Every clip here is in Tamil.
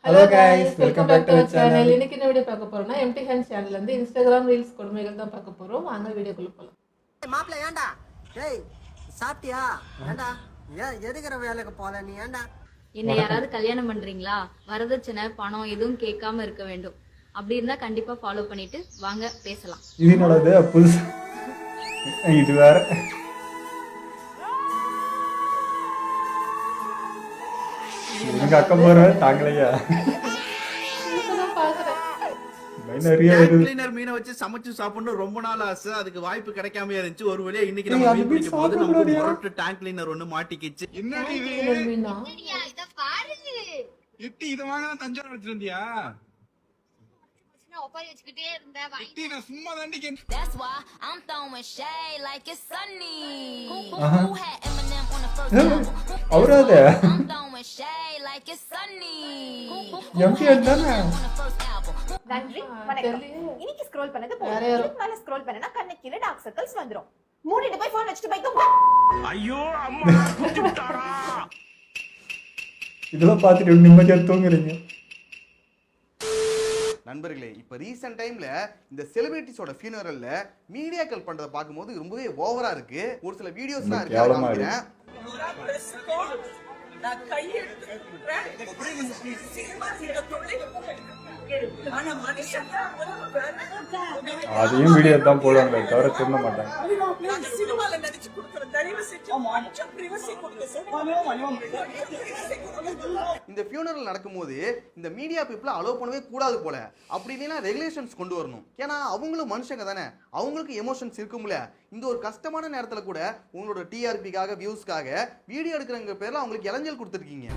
Hello guys, welcome back to our channel. இன்னைக்கு என்ன வீடியோ பார்க்க போறோம்னா எம்டி ஹேண்ட் சேனல்ல இருந்து இன்ஸ்டாகிராம் ரீல்ஸ் கொடுமைகள் தான் பார்க்க போறோம். வாங்க வீடியோக்குள்ள போலாம். மாப்ள ஏண்டா டேய் சாப்பிட்டியா? ஏண்டா எதுக்குற வேலைக்கு போல நீ? ஏண்டா என்ன யாராவது கல்யாணம் பண்றீங்களா? வரதட்சணை பணம் எதுவும் கேட்காம இருக்க வேண்டும். அப்படி இருந்தா கண்டிப்பா ஃபாலோ பண்ணிட்டு வாங்க பேசலாம். இது என்னோடது புதுசு, இது வேற. எங்க அக்கம் போற தாங்கலையா? கிளீனர் மீனை வச்சு சமைச்சு சாப்பிடணும் ரொம்ப நாள் ஆசை. அதுக்கு வாய்ப்பு கிடைக்காம இருந்துச்சு. ஒரு வழியா இன்னைக்கு நம்ம மீன் பிடிக்கும் போது நமக்கு முரட்டு டேங்க் கிளீனர் ஒண்ணு மாட்டிக்கிச்சு. என்னடி இது? இத பாருங்க. இட்டி இத வாங்க தஞ்சாவூர் வச்சிருந்தியா? ஒப்பாரி வச்சுக்கிட்டே இருந்தா இட்டி நான் சும்மா தாண்டி can. That's why I'm throwing shade like it's sunny. Who had Eminem on the first album? அவராதே I'm throwing shade like it's sunny. எம்டி தானே. நன்றி வணக்கம். இன்னைக்கு ஸ்க்ரோல் பண்ணது போதும். இதுக்கு மேல ஸ்க்ரோல் பண்ணனா கண்ணு கீழ டார்க் சர்க்கிள்ஸ் வந்துரும். மூடிட்டு போய் ஃபோன் வச்சிட்டு போய் தூங்கு. ஐயோ அம்மா குத்தி விட்டாரா? இதெல்லாம் பார்த்துட்டு நிம்மதியா தூங்குறீங்க. நண்பர்களே, இப்ப ரீசன்ட் டைம்ல இந்த செலிபிரிட்டிஸோட ஃபியூனரல்ல மீடியாக்கள் பண்றத பாக்கும்போது ரொம்பவே ஓவரா இருக்கு. ஒரு சில வீடியோஸ்லாம் இருக்கு, அத காமிக்கிறேன். நான் கையெடுத்து அதையும் வீடியோ தான் போடுவாங்க, தவிர திரும்ப மாட்டாங்க. இந்த ஃபியூனரல் நடக்கும்போது இந்த மீடியா பீப்புளை அலோவ் பண்ணவே கூடாது போல. அப்படி இல்லைன்னா ரெகுலேஷன்ஸ் கொண்டு வரணும். ஏன்னா அவங்களும் மனுஷங்க தானே, அவங்களுக்கு எமோஷன்ஸ் இருக்கும்ல. இந்த ஒரு கஷ்டமான நேரத்துல கூட உங்களோட டிஆர்பிக்காக வியூஸ்க்காக வீடியோ எடுக்கிறவங்க பேர்ல அவங்களுக்கு இளைஞல் கொடுத்துருக்கீங்க.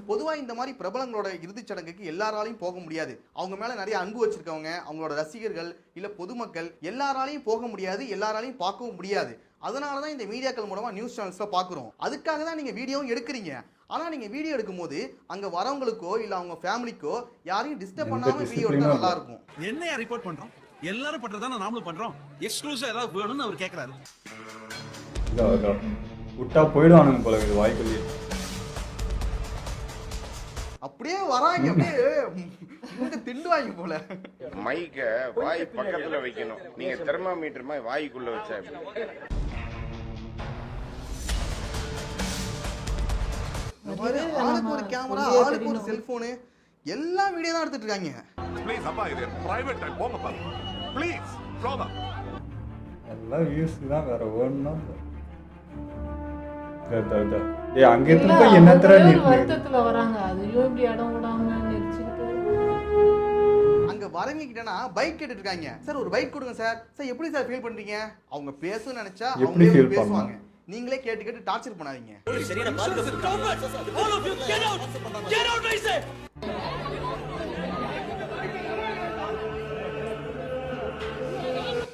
பொதுவா இந்த மாதிரி பிரபலங்களோட இறுதிச் சடங்குக்கு எல்லாராலையும் போக முடியாது. அவங்க மேல நிறைய அன்பு வச்சிருக்கவங்க, அவங்களோட ரசிகர்கள் இல்ல பொதுமக்கள் எல்லாராலையும் போக முடியாது, எல்லாராலையும் பார்க்கவும் முடியாது. அதனாலதான் இந்த மீடியாக்கள் மூலமா நியூஸ் சேனல்ஸ்ல பாக்குறோம். அதுக்காக தான் நீங்க வீடியோவும் எடுக்கிறீங்க. ஆனா நீங்க வீடியோ எடுக்கும் போது அங்க வரவங்களுக்கோ இல்ல அவங்க ஃபேமிலிக்கோ யாரையும் டிஸ்டர்ப் பண்ணாம வீடியோ எடுத்தா நல்லா இருக்கும். என்னையா ரிப்போர்ட் பண்றோம்? எல்லாரும் பண்றதான நாமளும் பண்றோம். எக்ஸ்க்ளூசிவா ஏதாவது வேணும்னு அவர் கேக்குறாரு. விட்டா போயிடுவானுங்க போல இது வாய்க்குள்ளேயே. அப்படியே வராங்க, அப்படியே திண்டுவாங்க போல. மைக்க வாய் பக்கத்துல வைக்கணும். நீங்க தெர்மாமீட்டர் மாதிரி வாய்க்குள்ள வச்சா ஆளுக்கு ஒரு கேமரா, ஆளுக்கு ஒரு செல்போனு, எல்லா வீடியோ தான் எடுத்துட்டு இருக்காங்க. ப்ளீஸ் அப்பா, இது பிரைவேட் டைம், போங்கப்பா ப்ளீஸ். ஃப்ளோதா எல்லாம் வியூஸ் தான், வேற ஒண்ணும் இல்ல. டேய் அங்க இருந்து போய் என்னத்தற நீ வருத்தத்துல வராங்க. அதுலயும் இப்படி இடம் விடாம நிறுத்திட்டு அங்க வரவங்க கிட்டனா பைக் கேட்டுட்டு இருக்காங்க. சார் ஒரு பைக் கொடுங்க சார். சார் எப்படி சார் ஃபீல் பண்றீங்க? அவங்க பேசணும்னு நினைச்சா எப்படி ஃபீல் பேசுவாங்க. நீங்களே கேட்டு கேட்டு டார்ச்சர் பண்ணாதீங்க.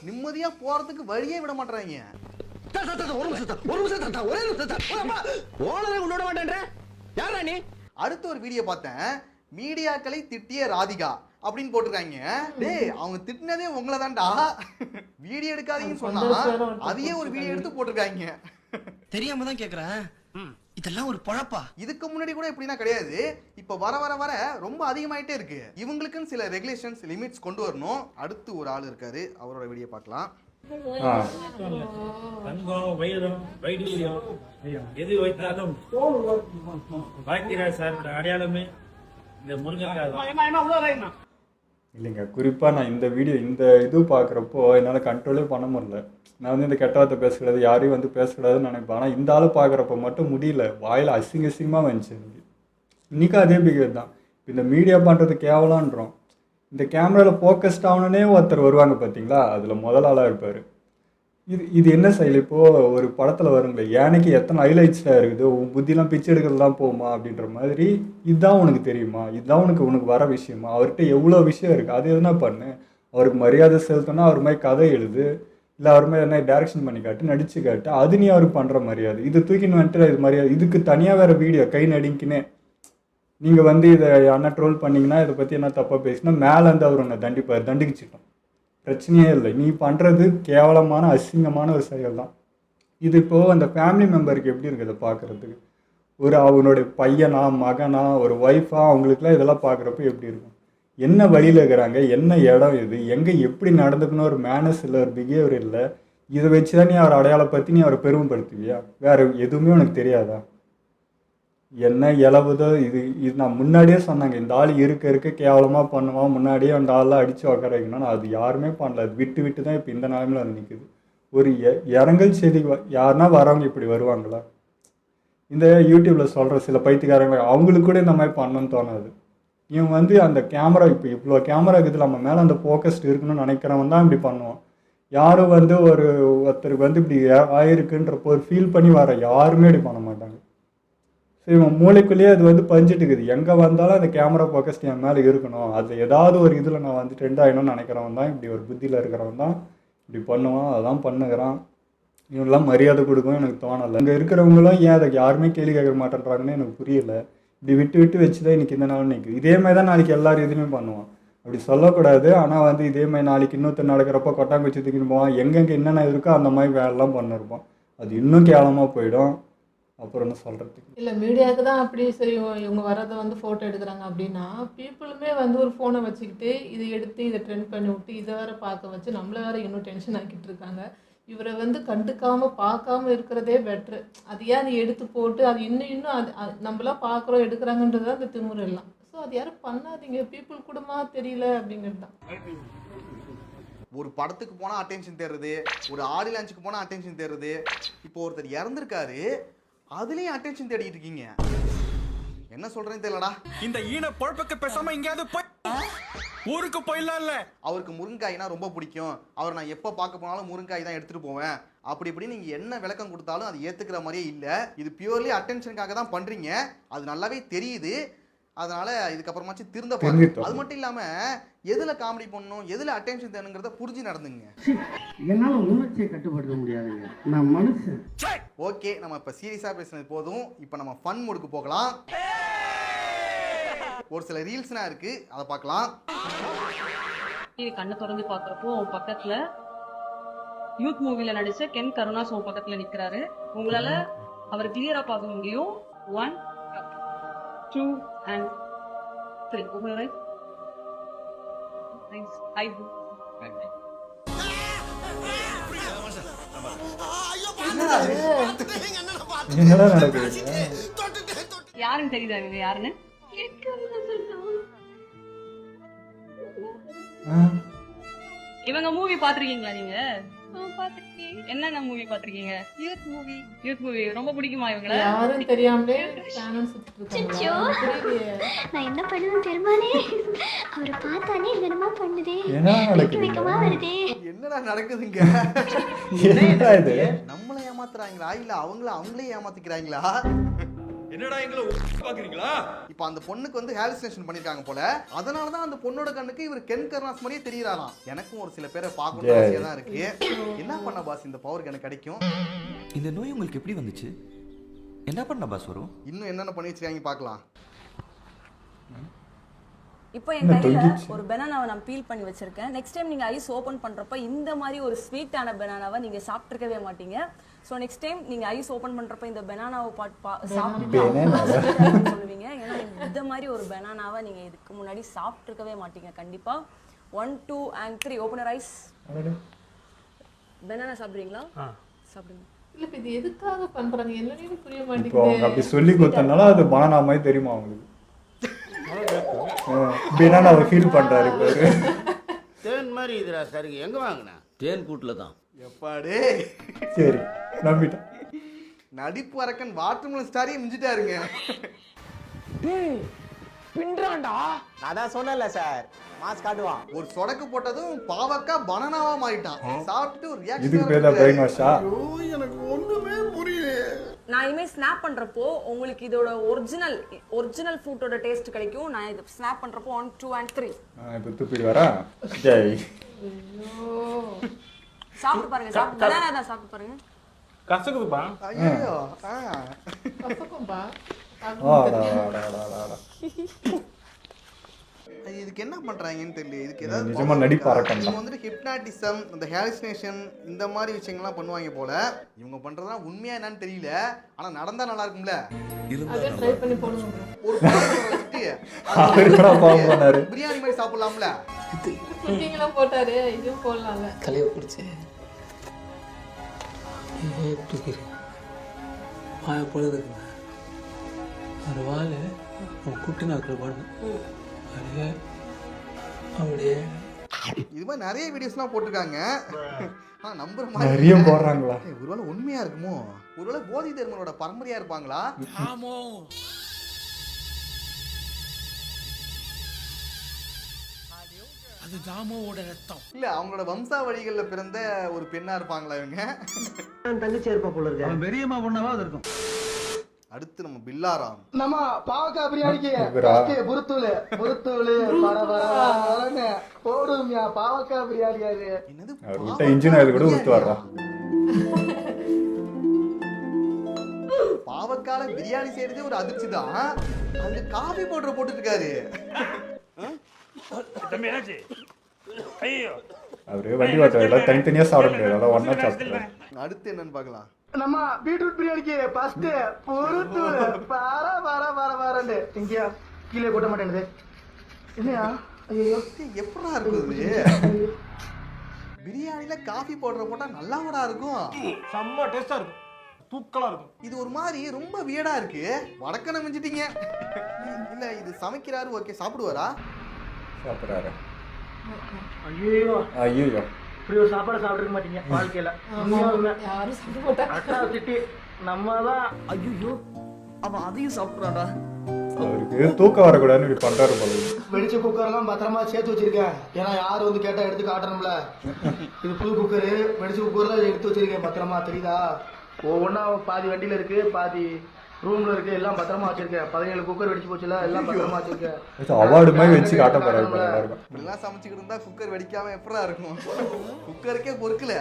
நிம்மதியா போறதுக்கு வழியே விட மாட்டறாங்க. அடுத்த ஒரு வீடியோ பார்த்தேன். மீடியாக்களை திட்டிய ராதிகா அப்படின்னு போட்டிருக்காங்க. டேய் அவங்க திட்டினதே உங்களை தான்டா. வீடியோ எடுக்காதீங்கன்னு சொன்னா அதையே ஒரு வீடியோ எடுத்து போட்டிருக்காங்க. தெரியாம தான் கேக்குறேன், இதெல்லாம் ஒரு பொழப்பா? இதுக்கு முன்னாடி கூட இப்படின்னா கிடையாது. இப்ப வர வர வர ரொம்ப அதிகமாயிட்டே இருக்கு. இவங்களுக்குன்னு சில ரெகுலேஷன்ஸ் லிமிட்ஸ் கொண்டு வரணும். அடுத்து ஒரு ஆள் இருக்காரு, அவரோட வீடியோ பார்க்கலாம். எது வைத்தாலும் அடையாளமே இந்த முருங்கக்காய் இல்லைங்க. குறிப்பா நான் இந்த வீடியோ இந்த இது பாக்குறப்போ என்னால கண்ட்ரோலே பண்ண முடியல. நான் வந்து இந்த கெட்ட வார்த்தை பேசக்கூடாது, யாரையும் வந்து பேசக்கூடாதுன்னு நினைப்பேன். ஆனால் இந்த ஆள் பார்க்குறப்ப மட்டும் முடியல, வாயில் அசிங்கமாக வந்துச்சு. இன்னைக்கும் அதே பிகேவ் தான். இந்த மீடியா பண்ணுறது கேவலான்றோம். இந்த கேமராவில் ஃபோக்கஸ்ட் ஆகணுன்னே ஒருத்தர் வருவாங்க பார்த்தீங்களா, அதில் முதல் ஆளாக இருப்பார். இது என்ன செயல்? இப்போது ஒரு படத்தில் வருங்களே, யானைக்கு எத்தனை ஹைலைட்ஸாக இருக்குது, உன் புத்திலாம் பிச்சை எடுக்கிறதுலாம் போகுமா அப்படின்ற மாதிரி. இதுதான் உனக்கு தெரியுமா? இதுதான் உனக்கு வர விஷயமா? அவர்கிட்ட எவ்வளோ விஷயம் இருக்குது, அது எதுனா பண்ணு. அவருக்கு மரியாதை செலுத்தணும்னா அவர் மாதிரி கதை எழுது, இல்லை அவர் மாதிரி என்ன டேரக்ஷன் பண்ணி காட்டு, நடிச்சு காட்டு. அது நீ அவருக்கு பண்ணுற மரியாதை. இது தூக்கின்னு வந்துட்டு இது மரியாதை. இதுக்கு தனியாக வேறு வீடியோ கை நடிக்கினே நீங்கள் வந்து இதை என்ன ட்ரோல் பண்ணிங்கன்னா, இதை பற்றி என்ன தப்பாக பேசினா மேலே வந்து அவர் உன்னை தண்டிச்சிட்டோம். பிரச்சனையே இல்லை. நீ பண்ணுறது கேவலமான அசிங்கமான ஒரு செயல் தான். இது இப்போது அந்த ஃபேமிலி மெம்பருக்கு எப்படி இருக்குது பார்க்குறதுக்கு? ஒரு அவனுடைய பையனா மகனா ஒரு ஒய்ஃபா அவங்களுக்குலாம் இதெல்லாம் பார்க்குறப்ப எப்படி இருக்கும்? என்ன வழியில் இருக்கிறாங்க, என்ன இடம் இது, எங்கே எப்படி நடந்துக்கணும், ஒரு மேனஸ் இல்லை, ஒரு பிஹேவியர் இல்லை. இதை வச்சு தான் நீ அவர் அடையாளப்படுத்தி நீ அவரை பெருமைப்படுத்துவியா? வேறு எதுவுமே உனக்கு தெரியாதா? என்ன இலவுதோ இது இது நான் முன்னாடியே சொன்னாங்க. இந்த ஆள் இருக்க கேவலமாக பண்ணுவான், முன்னாடியே அந்த ஆளெலாம் அடித்து உட்கார வைக்கணும்னு. அது யாருமே பண்ணல. அது விட்டு விட்டு தான் இப்போ இந்த நிலைமையில் வந்து நிற்குது. ஒரு இரங்கல் செய்தி யாருன்னா வரவங்க இப்படி வருவாங்களா? இந்த யூடியூப்பில் சொல்கிற சில பைத்தியக்காரங்க அவங்களுக்கு கூட இந்த மாதிரி பண்ணணும்னு தோணாது. இவன் வந்து அந்த கேமரா இப்போ இவ்வளோ கேமரா இருக்குது, நம்ம மேலே அந்த ஃபோக்கஸ்ட் இருக்கணும்னு நினைக்கிறவன் தான் இப்படி பண்ணுவான். யாரும் வந்து ஒருத்தருக்கு வந்து இப்படி ஆயிருக்குன்றப்போ ஒரு ஃபீல் பண்ணி வர யாருமே இப்படி பண்ண மாட்டாங்க. ஸோ இவன் மூளைக்குள்ளேயே அது வந்து பஞ்சிட்டு இருக்குது. எங்கே வந்தாலும் அந்த கேமரா ஃபோக்கஸ்ட் என் மேலே இருக்கணும், அது ஏதாவது ஒரு இதில் நான் வந்து ட்ரெண்ட் ஆகணும்னு நினைக்கிறவன் தான் இப்படி ஒரு புத்தியில் இருக்கிறவன் தான் இப்படி பண்ணுவான். அதான் பண்ணுகிறான். இவனெல்லாம் மரியாதை கொடுக்கும் எனக்கு தோணலை. இங்கே இருக்கிறவங்களும் ஏன் அதை யாருமே கேள்வி கேட்க மாட்டேன்றாங்கன்னு எனக்கு புரியல. இப்படி விட்டு விட்டு வச்சு தான் இன்றைக்கி இந்த நாள் நிற்குது. இதே மாதிரி தான் நாளைக்கு எல்லாரும் எதுவுமே பண்ணுவான். அப்படி சொல்லக்கூடாது. ஆனால் வந்து இதே மாதிரி நாளைக்கு இன்னொருத்தர் நடக்கிறப்ப கொட்டாங்குச்சி தூக்கின்னு போவான். எங்கெங்கே என்னென்ன இருக்கோ அந்த மாதிரி வேலைலாம் பண்ணிருப்பான். அது இன்னும் கேவலமாக போயிடும். அப்புறம் என்ன சொல்கிறதுக்கு இல்லை, மீடியாவுக்கு தான் அப்படி சரி இவங்க வர்றதை வந்து ஃபோட்டோ எடுக்கிறாங்க அப்படின்னா, பீப்புளுமே வந்து ஒரு ஃபோனை வச்சுக்கிட்டு இதை எடுத்து இதை ட்ரெண்ட் பண்ணி விட்டு இதை வேறு பார்க்க வச்சு நம்மளை வேறு இன்னும் டென்ஷன் ஆக்கிட்டு இருக்காங்க. இவரை வந்து கண்டுக்காமல் பார்க்காம இருக்கிறதே பெட்ரு. அது ஏன் அதை எடுத்து போட்டு அது இன்னும் அது நம்மளாம் பார்க்குறோம் எடுக்கிறாங்கன்றது அந்த திமுறை எல்லாம். ஸோ அது யாரும் பண்ணாதீங்க. பீப்புள் கூடமா தெரியல அப்படிங்கிறது தான். ஒரு படத்துக்கு போனால் அட்டென்ஷன் தேடுறது, ஒரு ஆடியோ லான்ச்சுக்கு போனால் அட்டென்ஷன் தேடுறது. இப்போ ஒருத்தர் இறந்துருக்காரு, அதுலேயும் அட்டென்ஷன் தேடிட்டு இருக்கீங்க. என்ன சொல்கிறேன்னு தெரியலடா. இந்த ஈன பொழப்புக்கு பேசாம எங்கேயாவது போய் ஊருக்கு போயிடலாம். இல்லை, அவருக்கு முருங்காய்னா ரொம்ப பிடிக்கும், அவர் நான் எப்போ பார்க்க போனாலும் முருங்காய் தான் எடுத்துகிட்டு போவேன் அப்படி இப்படி நீங்கள் என்ன விளக்கம் கொடுத்தாலும் அது ஏற்றுக்கிற மாதிரியே இல்லை. இது பியூர்லி அட்டென்ஷனுக்காக தான் பண்ணுறீங்க, அது நல்லாவே தெரியுது. அதனால இதுக்கப்புறமாச்சும் திருந்த பாருங்க. அது மட்டும் இல்லாமல் எதில் காமெடி பண்ணணும், எதில் அட்டென்ஷன் தேணுங்கிறத புரிஞ்சு நடந்துங்க. என்னால் உணர்ச்சியை கட்டுப்படுத்த முடியாதுங்க, நான் மனுஷன். ஓகே, நம்ம இப்போ சீரியஸாக பேசுனது போதும். இப்போ நம்ம ஃபன் மூடுக்கு போகலாம். ஒரு சில ரீல்ஸ்லாம் இருக்கு, அதை பார்க்கலாம். இது கண்ணை திறந்து பார்க்குறப்போ பக்கத்தில் யூத் மூவியில் நடித்த கென் கருணாஸ் பக்கத்தில் நிற்கிறாரு. உங்களால் அவர் கிளியராக பார்க்க முடியும். 1 2 and 3. Open your eyes. Nice. Hi. என்னடா நடக்குது? யாருன்னு தெரியுதா இவங்க யாருன்னு? இவங்க மூவி பாத்திருக்கீங்களா நீங்க? என்னென்ன மூவி பாத்திருக்கீங்க? யூத் மூவி ரொம்ப பிடிக்குமா இவங்கள? யாரும் தெரியாமலே சேனல் சுத்திட்டு இருக்காங்க. நான் என்ன பண்ணுவேன் பெருமானே, அவரை பார்த்தானே என்னமா பண்ணுதே, வைக்கமா வருதே. என்னடா நடக்குதுங்க? என்னடா இது? நம்மள ஏமாத்துறாங்களா இல்ல அவங்களே ஏமாத்திக்கிறாங்களா? என்னடா எங்களை பாக்குறீங்களா? இப்போ அந்த பொண்ணுக்கு வந்து ஹாலுசினேஷன் பண்ணிருக்காங்க போல. அதனால தான் அந்த பொண்ணோட கண்ணுக்கு இவர் கென் கருணாஸ் மாதிரியே தெரியறாராம். எனக்கும் ஒரு சில பேரை பார்க்கணும் ஆசையா தான் இருக்கு. என்ன பண்ண பாஸ் இந்த பவர் எனக்கு கிடைக்கும்? இந்த நோய் உங்களுக்கு எப்படி வந்துச்சு? என்ன பண்ண பாஸ் வரும்? இன்னும் என்னென்ன பண்ணி வச்சிருக்காங்க பார்க்கலாம். இப்போ என் கையில ஒரு பனானாவை நான் பீல் பண்ணி வச்சிருக்கேன். நெக்ஸ்ட் டைம் நீங்க ஐஸ் ஓபன் பண்றப்ப இந்த மாதிரி ஒரு ஸ்வீட்டான பனானாவை நீங்க சாப்பிட்டுக்கவே மாட்டீங்க. ஸோ நெக்ஸ்ட் டைம் நீங்க ஐஸ் ஓபன் பண்றப்ப இந்த பனானாவை சாப்பிட்டு சொல்லுவீங்க. ஏன்னா இந்த மாதிரி ஒரு பனானாவை நீங்க இதுக்கு முன்னாடி சாப்பிட்டுருக்கவே மாட்டீங்க கண்டிப்பா. 1 2 and 3. Open your eyes. Banana சாப்பிடுறீங்களா? சாப்பிடுங்க. இல்ல இது எதுக்காக பண்றாங்க என்னன்னு புரிய மாட்டேங்குது. இப்போ அவங்க அப்படி சொல்லி கொடுத்தனால அது பனானா மாதிரி தெரியுமா அவங்களுக்கு? பனானாவை ஃபீல் பண்றாரு பாரு. தேன் மாதிரி இதுடா சரிங்க. எங்க வாங்குனா? தேன் கூட்டில் தான். எப்பாடே சரி நம்பிட்டேன். நடிப்பு அரக்கன் வாட்டர்மெலன் ஸ்டாரியே மிஞ்சிட்டாருங்க. டேய் பின்றான்டா. அதான் சொன்னல சார், மாஸ் காட்டுவான். ஒரு சொடக்கு போட்டதும் பாவக்கா பனானாவா மாறிட்டான். சாப்பிட்டு ஒரு ரியாக்ஷன். இதுக்கு பேர் தான் பிரெயின் வாஷா? எனக்கு ஒண்ணுமே புரியல. நான் இனிமே ஸ்னாப் பண்றப்போ உங்களுக்கு இதோட ஒரிஜினல் ஃப்ரூட்டோட டேஸ்ட் கிடைக்கும். நான் இது ஸ்னாப் பண்றப்போ 1 2 and 3. இப்போ துப்பிடு வரா. ஜெய். ஐயோ சாப்பிட்டு பாருங்க. சாப்பிட்டு பனானா தான் சாப்பிட்டு பாருங்க. கசக்குதுப்பா. ஐயோ கசக்கும்பா. இதுக்கு என்ன பண்றாங்கன்னு தெரியல. இதுக்கு ஏதாவது நிஜமா நடிப்பாரக்கண்டா. இவங்க வந்துட்டு ஹிப்னாட்டிசம், இந்த ஹாலுசினேஷன் இந்த மாதிரி விஷயங்கள்லாம் பண்ணுவாங்க போல. இவங்க பண்றதா உண்மையா என்னன்னு தெரியல. ஆனா நடந்தா நல்லா இருக்கும்ல. அதை ட்ரை பண்ணி போடுங்க bro. ஒரு பாத்திரம் வச்சுட்டு பிரியாணி மாதிரி சாப்பிடலாம்ல. குக்கிங்லாம் போட்டாரு, இதுவும் போடலாம்ல. தலையை பிடிச்சி வாய போல இருக்குங்க. ஒரு வாள் கூட்டு நாட்கள் பாடணும். அப்படியே அப்படியே இது மாதிரி நிறைய வீடியோஸ்லாம் போட்டிருக்காங்க. ஆனா நம்புற மாதிரி நிறைய போடுறாங்களா? ஒருவேளை உண்மையா இருக்குமோ? ஒருவேளை போதி தர்மனோட பரம்பரையா இருப்பாங்களா? ஆமோ அது தாமோவோட ரத்தம். இல்ல அவங்களோட வம்சாவழிகள்ல பிறந்த ஒரு பெண்ணா இருப்பாங்களா இவங்க? தங்கச்சி இருப்பா போல இருக்கு. அவன் பெரியம்மா பொண்ணாவா அது இருக்கும். அடுத்து நம்ம பில்லாராம். நம்ம பாவக்காய் பிரியாணிக்கு புருத்தூளு பரபரன்னு போடுமியா பாவக்காய் பிரியாணி. அது என்னது? அவர் விட்ட இன்ஜின் ஆயில் கூட ஊத்து வர்றா. பாவக்கால பிரியாணி செய்யறதே ஒரு அதிர்ச்சி தான். அதுல காபி பவுடர் போட்டுட்டு இருக்காரு. தம்பி என்னாச்சு? ஐயோ அவரு வண்டி ஓட்டுற எல்லாம் தனித்தனியா சாப்பிட முடியாது, அதான் ஒன்னா சாப்பிடுறாரு. அடுத்து என்னன்னு பார்க்கலாம். நம்ம பீட்ரூட் பிரியாணிக்கு ஃபர்ஸ்ட் புருத்தூளு பரபரன்னு இங்க கீழே கொட்ட மாட்டேங்குது. என்னையா? ஐயோ எப்படா இருக்குது? பிரியாணில காபி பவுடர் போட்டா நல்லாவடா இருக்கும். செம்ம டேஸ்டா இருக்கும், தூக்கலா இருக்கும். இது ஒரு மாதிரி ரொம்ப வியடா இருக்கு. வடக்க நம்பிச்சிட்டீங்க. இல்ல இது சமைக்கிறாரு, ஓகே. சாப்பிடுவாரா? சாப்பிடுறாரு. ஐயோ ஐயோ இப்படி ஒரு சாப்பாடு சாப்பிட்டுருக்க மாட்டீங்க வாழ்க்கையில. யாரும் சாப்பிட மாட்டாங்க. அக்கா திட்டி நம்ம தான். ஐயோ அவன் அதையும் சாப்பிட்றான்டா. அவருக்கு தூக்கம் வரக்கூடாதுன்னு இப்படி பண்றாரு போல. வெடிச்ச குக்கர்லாம் பத்திரமா சேர்த்து வச்சிருக்கேன். ஏன்னா யார் வந்து கேட்டா எடுத்து காட்டணும்ல. இது புது குக்கரு, வெடிச்ச குக்கர்லாம் எடுத்து வச்சிருக்கேன் பத்திரமா, தெரியுதா? ஒவ்வொன்றா பாதி வண்டியில இருக்கு, பாதி ரூம்ல இருக்கு, எல்லாம் பத்திரமா வச்சிருக்கேன். 17 குக்கர் வெடிச்சு போச்சுல, எல்லாம் பத்திரமா வச்சிருக்கேன். அவார்டு மாதிரி வச்சு காட்ட போறாரு போல எல்லாரும். இப்படிலாம் சமைச்சுக்கிட்டு இருந்தா குக்கர் வெடிக்காம எப்படா இருக்கும்? குக்கருக்கே பொறுக்கல.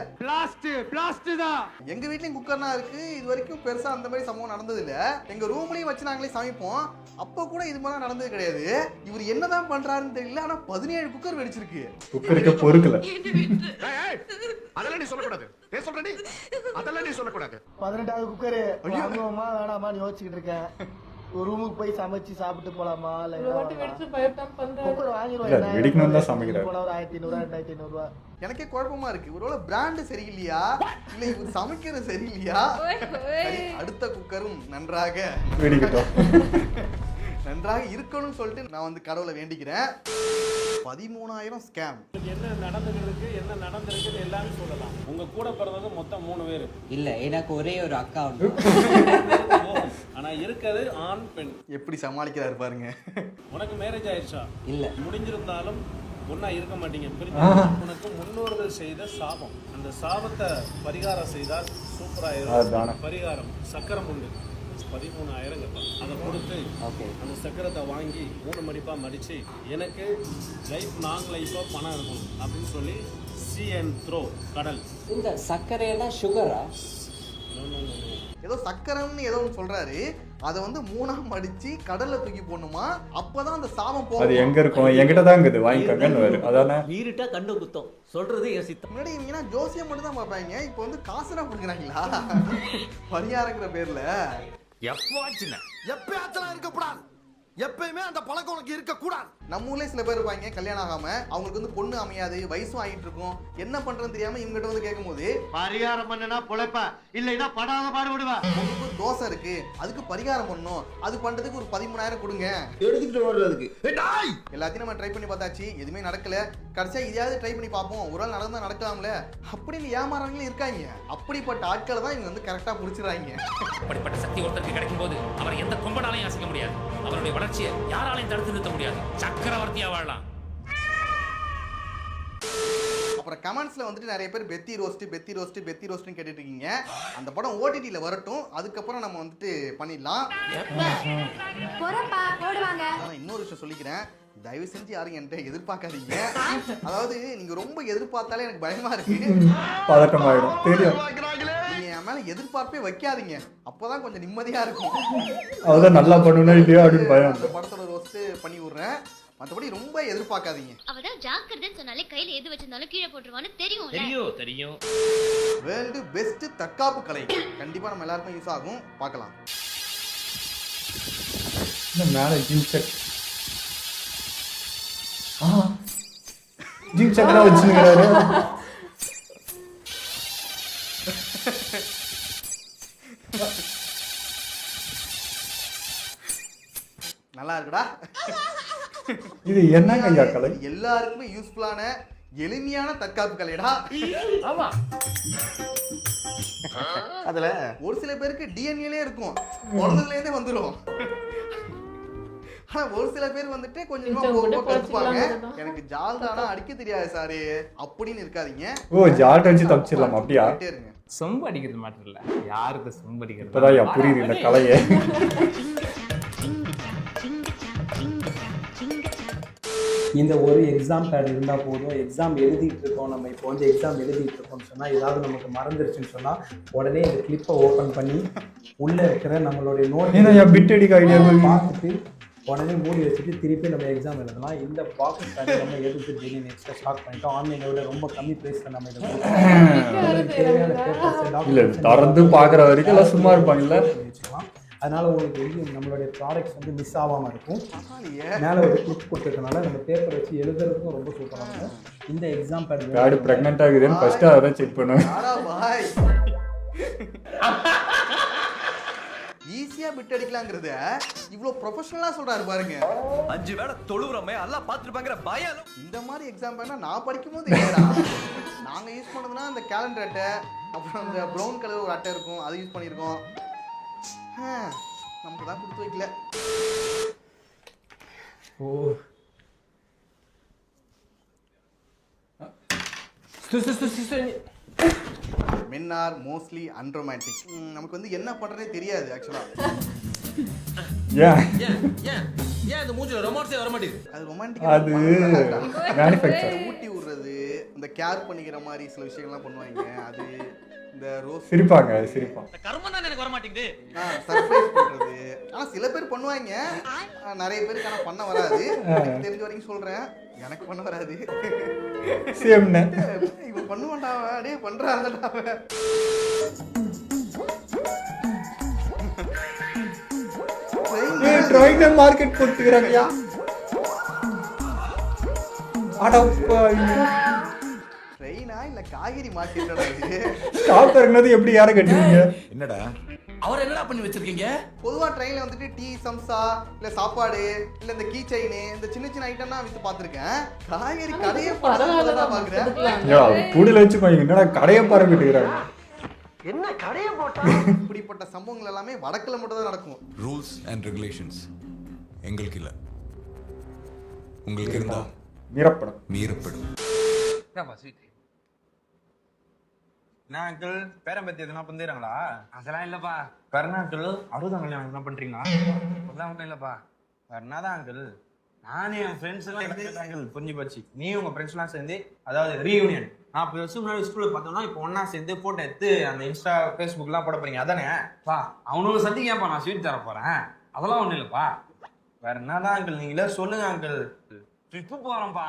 பிளாஸ்ட் தான். எங்க வீட்லயும் குக்கர்னா இருக்கு. இது வரைக்கும் பெருசா அந்த மாதிரி சம்பவம் நடந்தது இல்ல. எங்க ரூம்லயும் வச்சு நாங்களே சமைப்போம். அப்ப கூட இது மாதிரி நடந்தது கிடையாது. இவர் என்னதான் பண்றாருன்னு தெரியல. ஆனா 17 குக்கர் வெடிச்சிருக்கு. குக்கருக்கே பொறுக்கல. அதெல்லாம் நீ சொல்லக்கூடாது. நான் சொல்றேன், அதெல்லாம் நீ சொல்லக்கூடாது. 18வது குக்கர் வாங்குவோமா வேணாமான்னு யோசிச்சுக்கிட்டு இருக்கேன். ஒரு ரூமுக்கு போய் சமைச்சு சாப்பிட்டு போலாமா? ஒரு வாட்டி வெடிச்சு பயப்படாம பண்றாரு. குக்கர் வாங்கிடுவோம். வெடிக்கணும் தான் சமைக்கிறாரு. ஒரு 1500 2500 ரூபாய். எனக்கே குழப்பமா இருக்கு. ஒருவேளை பிராண்ட் சரியில்லையா, இல்ல இவர் சமைக்கிறது சரியில்லையா? அடுத்த குக்கரும் நன்றாக வெடிக்கட்டும், நன்றாக இருக்கணும்னு சொல்லிட்டு நான் வந்து கடவுளை வேண்டிக்கிறேன். 13,000 ஸ்கேம். என்ன நடந்திருக்குன்னு எல்லாரும் சொல்லலாம். உங்க கூட பிறந்தது மொத்தம் 3 பேர். இல்ல, எனக்கு ஒரே ஒரு அக்கா உண்டு. ஆனா இருக்கிறது ஆண் பெண். எப்படி சமாளிக்கிறாரு பாருங்க. உனக்கு மேரேஜ் ஆயிடுச்சா? இல்ல. முடிஞ்சிருந்தாலும் ஒன்னா இருக்க மாட்டீங்க. உனக்கு முன்னோர்கள் செய்த சாபம். அந்த சாபத்தை பரிகாரம் செய்தால் சூப்பராயிரும். பரிகாரம் சக்கரம் உண்டு, 13,000 கேட்பான். அதை கொடுத்து அந்த சக்கரத்தை வாங்கி 3 மடிப்பாக மடித்து எனக்கு லாங் லைஃபாக பணம் இருக்கணும் அப்படின்னு சொல்லி சி அண்ட் த்ரோ கடல். இந்த சர்க்கரையெல்லாம் சுகரா? ஏதோ சக்கரம்னு ஏதோ ஒன்று சொல்றாரு. அதை வந்து 3ஆ மடிச்சு கடல்ல தூக்கி போடணுமா? அப்பதான் அந்த சாபம் போகும். அது எங்க இருக்கும்? என்கிட்ட தான் இருக்குது, வாங்கிக்கங்கன்னு வரும். அதானே நீரிட்டா கண்டு குத்தம் சொல்றது யோசித்தோம். முன்னாடி இவங்கன்னா ஜோசியம் மட்டும் தான் பார்ப்பாங்க. இப்போ வந்து காசுனா கொடுக்குறாங்களா பரிகாரங்கிற பேர்ல? எப்பயாச்சும் இருக்கக்கூடாது. எப்பயுமே அந்த பழக்கம் உனக்கு இருக்கக்கூடாது. நம்ம ஊர்லயே சில பேர் இருப்பாங்க, கல்யாணம் ஆகாம அவங்களுக்கு வந்து பொண்ணு அமையாது, வயசும் ஆகிட்டு இருக்கும், என்ன பண்றதுன்னு தெரியாம இவங்ககிட்ட வந்து கேட்கும் போது பரிகாரம் பண்ணனா பொழைப்ப, இல்லைன்னா படாத பாடுபடுவா. உங்களுக்கு ஒரு தோசை இருக்கு, அதுக்கு பரிகாரம் பண்ணணும், அது பண்றதுக்கு ஒரு 13,000 கொடுங்க எடுத்துட்டு ஓடுறதுக்கு. எல்லாத்தையும் நம்ம ட்ரை பண்ணி பார்த்தாச்சு, எதுவுமே நடக்கல. கடைசியா இதையாவது ட்ரை பண்ணி பார்ப்போம், ஒரு நாள் நடந்தா நடக்கலாம்ல அப்படின்னு ஏமாறவங்களும் இருக்காங்க. அப்படிப்பட்ட ஆட்களை தான் இவங்க வந்து கரெக்டா புடிச்சிடறாங்க. அப்படிப்பட்ட சக்தி ஒருத்தருக்கு கிடைக்கும் போது அவர் எந்த கொம்பனாலையும் அசைக்க முடியாது. அவருடைய வளர்ச்சியை யாராலையும் தடுத்து நிறுத்த முடியாது. சக்கரவர்த்தியா வாழலாம். அப்புறம் கமெண்ட்ஸ்ல வந்துட்டு நிறைய பேர் பெத்தி ரோஸ்ட்னு கேட்டுட்டு இருக்கீங்க. அந்த படம் ஓடிடில வரட்டும், அதுக்கப்புறம் நம்ம வந்துட்டு பண்ணிடலாம். இன்னொரு விஷயம் சொல்லிக்கிறேன், தயவு செஞ்சு யாரும் என்கிட்ட எதிர்பார்க்காதீங்க. அதாவது நீங்க ரொம்ப எதிர்பார்த்தாலே எனக்கு பயமா இருக்கு, பதட்டமாயிடும். தெரியும், நீங்க என் மேல எதிர்பார்ப்பே வைக்காதீங்க, அப்பதான் கொஞ்சம் நிம்மதியா இருக்கும். அதான் நல்லா பண்ணுனா இல்லையா அப்படின்னு பயம். படத்தோட ரோஸ்ட் பண்ணி விடுறேன். மற்றபடி ரொம்ப எதிர்பார்க்காதீங்க. அவதான் ஜாக்கிரதைன்னு சொன்னாலே கையில எது வச்சிருந்தாலும் கீழே போட்டுருவான்னு தெரியும். தெரியும். வேர்ல்டு பெஸ்ட் தற்காப்பு கலை கண்டிப்பா நம்ம எல்லாருக்கும் யூஸ் ஆகும். பார்க்கலாம். மேலே ஜிம் செக் ஜிம் செக்லாம் வச்சுருக்கிறாரு. நல்லா இருக்குடா. இது என்னங்க ஐயா கலை? எல்லாருக்குமே யூஸ்ஃபுல்லான எளிமையான தற்காப்பு கலைடா. ஆமா. அதுல ஒரு சில பேருக்கு டிஎன்ஏலே இருக்கும், பிறந்ததுலேருந்தே வந்துடும். ஆனா ஒரு சில பேர் வந்துட்டு கொஞ்சம் கத்துப்பாங்க, எனக்கு ஜால்டானா அடிக்க தெரியாது சாரு அப்படின்னு இருக்காதீங்க. ஓ, ஜால்ட் அடிச்சு தப்பிச்சிடலாம் அப்படியா? சொம்பு அடிக்கிறது மாட்டேன் இல்ல, யாருக்கு சொம்பு அடிக்கிறது இப்பதான் புரியுது இந்த கலையை. இந்த ஒரு எக்ஸாம் பேட் இருந்தால் போதும். எக்ஸாம் எழுதிட்டு இருக்கோம், நம்ம இப்போ வந்து எக்ஸாம் எழுதிட்டு இருக்கோம்னு சொன்னால் ஏதாவது நமக்கு மறந்துருச்சுன்னு சொன்னால் உடனே இந்த கிளிப்பை ஓப்பன் பண்ணி உள்ளே இருக்கிற நம்மளுடைய நோட் பிட் அடிக்க ஐடியா பார்த்துட்டு உடனே மூடி வச்சுட்டு திருப்பி நம்ம எக்ஸாம் எழுதலாம். இந்த பாக்கெட் பேட் நம்ம எடுத்து டெய்லி நெக்ஸ்ட்டாக ஸ்டார்ட் பண்ணிட்டோம். ஆன்லைனை விட ரொம்ப கம்மி ப்ரைஸில் நம்ம இதை திறந்து பார்க்குற வரைக்கும் எல்லாம் சும்மா இருப்பாங்கல்ல வச்சுக்கலாம். அதனால் உங்களுக்கு எங்கேயும் நம்மளுடைய ப்ராடக்ட்ஸ் வந்து மிஸ் ஆகாமல் இருக்கும். மேலே ஒரு கிளிப் கொடுத்துருக்கனால நம்ம பேப்பர் வச்சு எழுதுறதுக்கும் ரொம்ப சூப்பராக இருக்கும். இந்த எக்ஸாம் பேட் ப்ரெக்னென்ட் ஆகுதுன்னு ஃபர்ஸ்ட்டு அதை செக் பண்ணுவேன். ஈஸியா பிட் அடிக்கலாங்கிறத இவ்வளோ ப்ரொஃபஷனலா சொல்றாரு பாருங்க. 5 வேளை தொழுவுறமே எல்லாம் பார்த்துருப்பாங்கிற பயம். இந்த மாதிரி எக்ஸாம் பண்ணா நான் படிக்கும் போது இல்லடா. நாங்க யூஸ் பண்ணதுன்னா அந்த கேலண்டர் அட்டை, அப்புறம் அந்த ப்ரௌன் கலர் ஒரு அட்டை இருக்கும், அதை யூஸ் பண்ணியிருக்கோம். நமக்கு தான் கொடுத்து வைக்கல. ஓ, men are mostly unromantic. நமக்கு வந்து என்ன பண்றதே தெரியாது ஆக்சுவலா. ஏன் இந்த மூஞ்சில ரொமான்ஸே வர மாட்டேங்குது. அது ரொமான்டிக், அது மேனுஃபேக்சர். ஊட்டி விடுறது, இந்த கேர் பண்ணிக்கிற மாதிரி சில விஷயங்கள்லாம் பண்ணுவாங்க. அது இந்த ரோஸ் சிரிப்பாங்க. கர்மம் தான் எனக்கு வர மாட்டேங்குது. சர்ப்ரைஸ் பண்றது ஆனா சில பேர் பண்ணுவாங்க, நிறைய பேருக்கு ஆனா பண்ண வராது. எனக்கு தெரிஞ்ச வரைக்கும் சொல்றேன், எனக்கு பண்ண வராது. சேம்ண்ணே. இவன் பண்ணுவான்டா, டேய் பண்றான்டா. ட்ரைங்க மார்க்கெட் போட்டுக்கறாங்கயா. அடப்பா, ட்ரெயினா இல்ல காய்கறி மார்க்கெட்டடா இது? ஸ்டாப் இறங்குனது எப்படி யார கட்டுவீங்க? என்னடா அவர் என்னடா பண்ணி வச்சிருக்கீங்க? பொதுவா ட்ரெயின்ல வந்துட்டு டீ, சம்சா, இல்ல சாப்பாடு, இல்ல இந்த கீ செயின், இந்த சின்ன சின்ன ஐட்டம்னா வித்து பாத்துர்க்கேன். காய்கறி கடையே பரவாயில்லடா பாக்குறேன். யா, கூடில வச்சு பாருங்க, என்னடா கடையை பாருங்கட்டுறாங்க. என்ன கடையை போட்டா? இப்படிப்பட்ட சம்பவங்கள் எல்லாமே வடக்குல மட்டும் தான் நடக்கும். ரூல்ஸ் அண்ட் ரெகுலேஷன்ஸ் எங்களுக்கு இல்ல, உங்களுக்கு இருந்தா மீறப்படும். என்ன அங்கிள், பேரன் பத்தி எதுனா பந்துறாங்களா? அதெல்லாம் இல்லப்பா. வேற என்ன அங்கிள், 60 கல்யாணம் என்ன பண்றீங்களா? அதெல்லாம் ஒன்றும் இல்லப்பா. வேற என்னதான் அங்கிள், நானே என் ஃப்ரெண்ட்ஸ் எல்லாம் அங்கிள் புரிஞ்சு போச்சு. நீ உங்க ஃப்ரெண்ட்ஸ் எல்லாம் சேர்ந்து, அதாவது ரீயூனியன் 40 வருஷம் முன்னாடி ஸ்கூல்ல பார்த்தோம்னா இப்போ ஒன்னா சேர்ந்து போட்டோ எடுத்து அந்த இன்ஸ்டா ஃபேஸ்புக் எல்லாம் போட போறீங்க அதானே? பா அவனுக்கு சந்திக்கப்பா, நான் ஸ்வீட் தர போறேன். அதெல்லாம் ஒன்றும் இல்லப்பா. வேற என்னதான் அங்கிள், நீங்களே சொல்லுங்க அங்கிள். ட்ரிப்பு போறோம்ப்பா,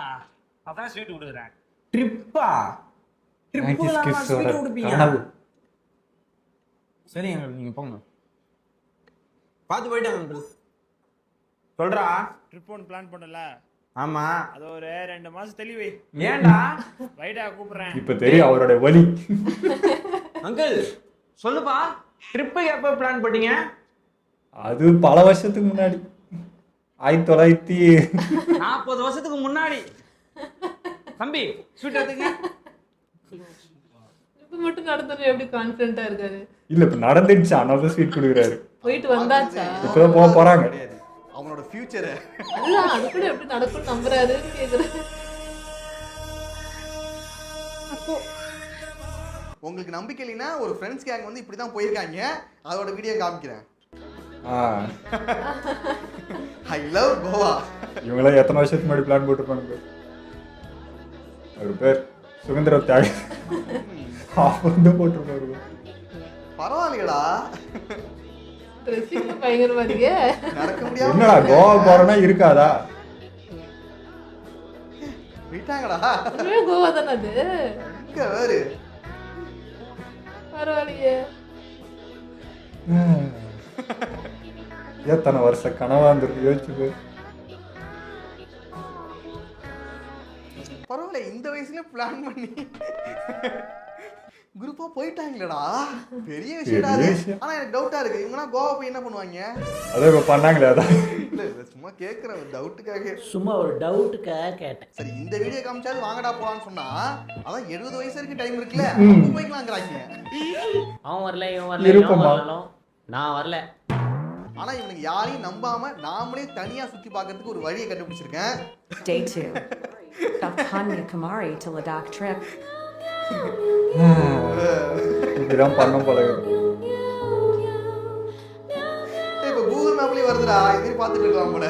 அதான் ஸ்வீட் கொடுக்குறேன். ட்ரிப்பா? சரி அங்கிள், நீங்க போங்க. பார்த்து போயிட்டாங்க அங்கிள். சொல்றா. ட்ரிப் ஒன்று பிளான் பண்ணல. ஆமா, அது ஒரு 2 மாசம் தெளிவை. ஏன்டா வைடா கூப்பிடுறேன். இப்ப தெரியும் அவரோட வலி. அங்கிள் சொல்லுப்பா, ட்ரிப்பு எப்ப பிளான் பண்ணீங்க? அது பல வருஷத்துக்கு முன்னாடி, 1940 வருஷத்துக்கு முன்னாடி. தம்பி ஸ்வீட் எடுத்துங்க. இப்ப மட்டும் நடந்தது எப்படி கான்ஃபிடென்ட்டா இருக்காரு? இல்ல இப்ப நடந்துச்சு, அதனால ஸ்வீட் குடுக்குறாரு. போயிட்டு வந்தாச்சா? இப்ப போக போறாங்க. அவனோட ஃபியூச்சர் அதுதான், அது கூட எப்படி நடக்கும் நம்புறாரு கேக்குறேன். அப்போ உங்களுக்கு நம்பிக்கை இல்லைன்னா ஒரு ஃப்ரெண்ட்ஸ் கேங் வந்து இப்படி தான் போயிருக்காங்க, அதோட வீடியோ காமிக்கிறேன். I love Goa. இவங்களாம் எத்தனை வருஷத்துக்கு முன்னாடி பிளான் போட்டுருப்பாங்க. ஒரு பேர் சுகந்திர தியாகி வந்து போட்டிருப்பாரு. பரவாயில்லையடா, பயங்கரமா இருக்கே. நடக்க முடியாது. என்னடா கோவா போறனா இருக்காதா? போயிட்டாங்கடா. கோவா தானே அது? இங்க வேறு பரவாயில்லையே. எத்தனை வருஷ கனவா இருந்திருக்கு யோசிச்சு. பரவாயில்ல, இந்த வயசுல பிளான் பண்ணி குரூப்பா போயிட்டாங்களடா. பெரிய விஷயம்டா அது. ஆனா எனக்கு டவுட்டா இருக்கு, இவங்கனா கோவா போய் என்ன பண்ணுவாங்க? அத இப்ப பண்ணாங்களே அதான். இல்ல சும்மா கேக்குறேன், ஒரு டவுட்டுக்காக. சும்மா ஒரு டவுட்டுக்காக கேட்டேன். சரி, இந்த வீடியோ காமிச்சாது வாங்கடா போலான்னு சொன்னா அதான் 70 வயசு வரைக்கும் டைம் இருக்குல்ல, அப்ப போய்க்கலாம்ங்கறாங்க. அவன் வரல, இவன் வரல, இவன் வரலாம், நான் வரல. ஆனா இவனுக்கு யாரையும் நம்பாம நாமளே தனியா சுத்தி பார்க்கிறதுக்கு ஒரு வழியை கண்டுபிடிச்சிருக்கேன். Day 2 of Kanyakumari to Ladakh trip. இதெல்லாம் பண்ண பழகு. இப்ப கூகுள் மேப்லயே வருதுடா, இதே பார்த்துட்டு இருக்கலாம் போல.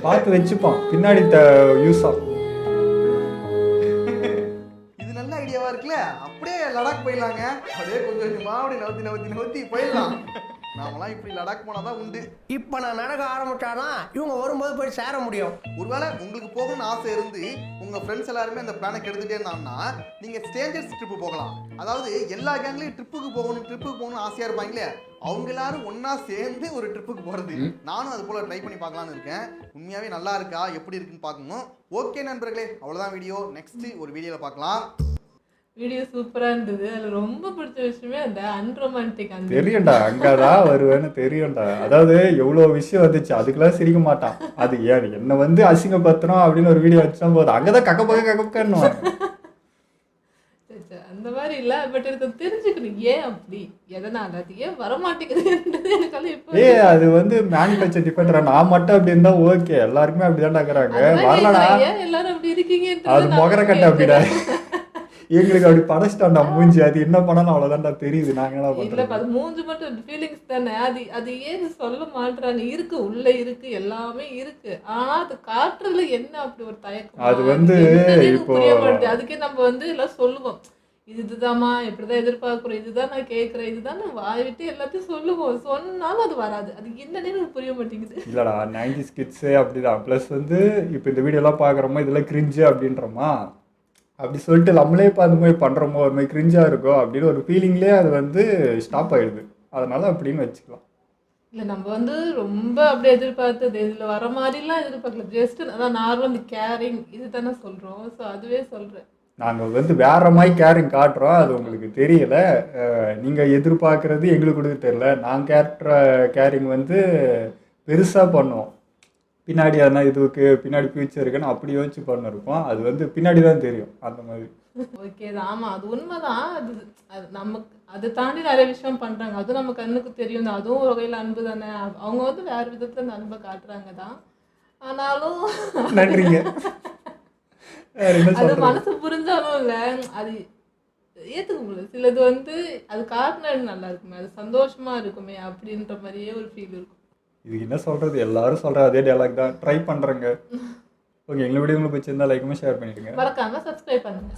பார்த்து வச்சுப்பான் பின்னாடி யூஸ் ஆகும். இது நல்ல ஐடியாவா இருக்குல்ல, அப்படியே லடாக் போயிடலாங்க. அப்படியே கொஞ்சம் கொஞ்சமா அப்படி நவுத்தி போயிடலாம். நாமெல்லாம் இப்படி லடாக் போனாதான் உண்டு. இப்ப நான் நடக்க ஆரம்பிச்சானா இவங்க வரும்போது போய் சேர முடியும். ஒருவேளை உங்களுக்கு போகணும்னு ஆசை இருந்து உங்க ஃப்ரெண்ட்ஸ் எல்லாருமே அந்த பிளானை கெடுத்துட்டே இருந்தாங்கன்னா நீங்க ஸ்ட்ரேஞ்சர்ஸ் ட்ரிப்பு போகலாம். அதாவது எல்லா கேங்லயும் ட்ரிப்புக்கு போகணும்னு ஆசையா இருப்பாங்களே, அவங்க எல்லாரும் ஒன்னா சேர்ந்து ஒரு ட்ரிப்புக்கு போறது. நானும் அது போல ட்ரை பண்ணி பார்க்கலான்னு இருக்கேன். உண்மையாவே நல்லா இருக்கா, எப்படி இருக்குன்னு பார்க்கணும். ஓகே நண்பர்களே, அவ்வளவுதான் வீடியோ. நெக்ஸ்ட் ஒரு வீடியோல பார்க்கலாம். வீடியோ சூப்பரா இருந்தது. அதுல ரொம்ப பிடிச்ச விஷயமே அந்த அன்ரொமான்டிக். அந்த தெரியும்டா, அங்கதான் வருவேன்னு தெரியும்டா. அதாவது எவ்வளவு விஷயம் வந்துச்சு, அதுக்கெல்லாம் சிரிக்க மாட்டான். அது ஏன் என்ன வந்து அசிங்கப்படுத்துறோம் அப்படின்னு ஒரு வீடியோ வச்சா போதும், அங்கதான் கக்கன்னு அந்த மாதிரி இல்ல. பட் எனக்கு தெரிஞ்சுக்கணும் ஏன் அப்படி, எதனால அது ஏன் வரமாட்டேங்குதுன்றது எனக்கு இப்போ. அது வந்து மேனுஃபேக்சர் டிபெண்டரா. நான் மட்டும் அப்படி இருந்தா ஓகே, எல்லாருமே அப்படிதான் இருக்கிறாங்க. வரலடா, எல்லாரும் அப்படி இருக்கீங்க. அது முகர கட்ட அப்படிடா. எங்களுக்கு அப்படி படைச்சிட்டான்டா மூஞ்சி. அது என்ன பண்ணாலும் அவ்வளவுதான்டா தெரியுது. நாங்க என்ன பண்றோம்? இல்ல, அது மூஞ்சி மட்டும் ஃபீலிங்ஸ் தானே. அது ஏன் சொல்ல மாட்டாங்க? இருக்கு, உள்ள இருக்கு, எல்லாமே இருக்கு. ஆனா அது காட்டுறதுல என்ன அப்படி ஒரு தயக்கம்? அது வந்து இப்போ அதுக்கே நம்ம வந்து எல்லாம் சொல்லுவோம், இதுதாம்மா, இப்படிதான் எதிர்பார்க்கிறோம், இதுதான் நான் கேட்கறேன், இதுதான் நான் வாய்விட்டு எல்லாத்தையும் சொல்லுவோம். சொன்னாலும் அது வராது. அது என்னன்னு எனக்கு புரிய மாட்டேங்குது. இல்லடா, 90s கிட்ஸே அப்படிதான். பிளஸ் வந்து இப்போ இந்த வீடியோ எல்லாம் பாக்குறோமா, இதெல்லாம் கிரிஞ்சு அப்படின்றோமா, அப்படி சொல்லிட்டு நம்மளே இப்போ அந்த மாதிரி பண்ணுறோமோ, ஒரு மாதிரி கிரிஞ்சாக இருக்கோ அப்படின்னு ஒரு ஃபீலிங்லேயே அது வந்து ஸ்டாப் ஆகிடுது. அதனால அப்படின்னு வச்சுக்கலாம். இல்லை, நம்ம வந்து ரொம்ப அப்படியே எதிர்பார்த்தது இதில் வர மாதிரிலாம் எதிர்பார்க்கல. ஜஸ்ட் அதான் நார்மல் கேரிங் இது தானே சொல்கிறோம். ஸோ அதுவே சொல்கிறேன். நாங்கள் வந்து வேற மாதிரி கேரிங் காட்டுறோம், அது உங்களுக்கு தெரியல. நீங்கள் எதிர்பார்க்குறது எங்களுக்கு கொடுக்க தெரியல. நாங்கள் கேட்டுற கேரிங் வந்து பெருசாக பண்ணுவோம். பின்னாடி அதனால் இதுக்கு பின்னாடி ஃபியூச்சர் இருக்குன்னு அப்படி யோசிச்சு பண்ணிருக்கோம். அது வந்து பின்னாடி தான் தெரியும் அந்த மாதிரி. ஓகே தான், ஆமாம், அது உண்மைதான். அது நமக்கு அதை தாண்டி நிறைய விஷயம் பண்ணுறாங்க, அதுவும் நம்ம கண்ணுக்கு தெரியும் தான். அதுவும் ஒரு வகையில் அன்பு தானே. அவங்க வந்து வேறு விதத்தில் அந்த அன்பை காட்டுறாங்க தான். ஆனாலும் நன்றிங்க. அது மனசு புரிஞ்சாலும் இல்லை, அது ஏற்றுக்க முடியல. சிலது வந்து அது காட்டினா நல்லா இருக்குமே, அது சந்தோஷமா இருக்குமே அப்படின்ற மாதிரியே ஒரு ஃபீல் இருக்கும். இதுக்கு என்ன சொல்கிறது, எல்லாரும் சொல்கிற அதே டயலாக் தான். ட்ரை பண்ணுறேங்க. ஓகே, எங்களை வீடியோ உங்களுக்கு பிடிச்சிருந்தா லைக்குமே ஷேர் பண்ணிடுங்க. மறக்காம சப்ஸ்கிரைப் பண்ணுங்க.